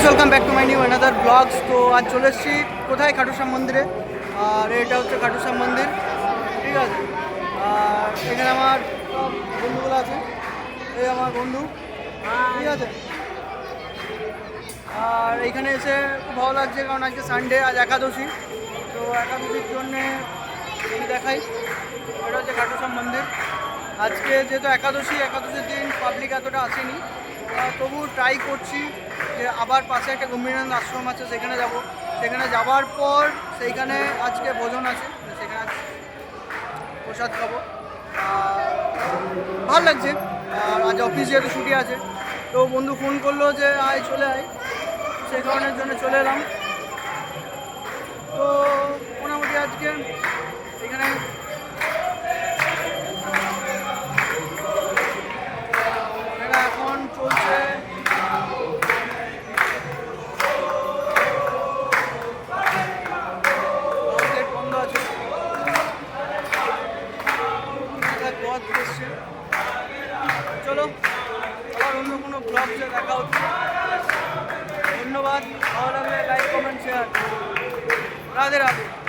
Welcome back to my new another blogs. তো আজ চলে এসেছি কোথায়, খাটুশ্যাম মন্দিরে। আর এটা হচ্ছে খাটুশ্যাম মন্দির, ঠিক আছে। আর এখানে আমার সব বন্ধুগুলো আছে, এই আমার বন্ধু, ঠিক আছে। আর এইখানে এসে খুব ভালো লাগছে, কারণ আজকে সানডে, আজ একাদশী। তো একাদশীর জন্যে এই দেখাই, এটা হচ্ছে খাটুশ্যাম মন্দির। আজকে যেহেতু একাদশীর দিন পাবলিক এতটা আসেনি, তবু ট্রাই করছি যে আবার পাশে একটা গম্ভীরানন্দ আশ্রম আছে, সেখানে যাব। সেখানে যাওয়ার পর সেইখানে আজকে ভোজন আছে, সেখানে আজ প্রসাদ খাবো। আর ভালো লাগছে। আর আজ অফিস যেহেতু ছুটি আছে, তো বন্ধু ফোন করলো যে আয় চলে আয়, সেই কারণের জন্য চলে এলাম। তো মোটামুটি আজকে এখানে এখন চলছে গেট বন্ধ আছে, পথ এসছে। চলো আবার অন্য কোনো ব্লগে দেখা হচ্ছে। ধন্যবাদ, ভালো লাগলে like, comment, share. Radhe Radhe.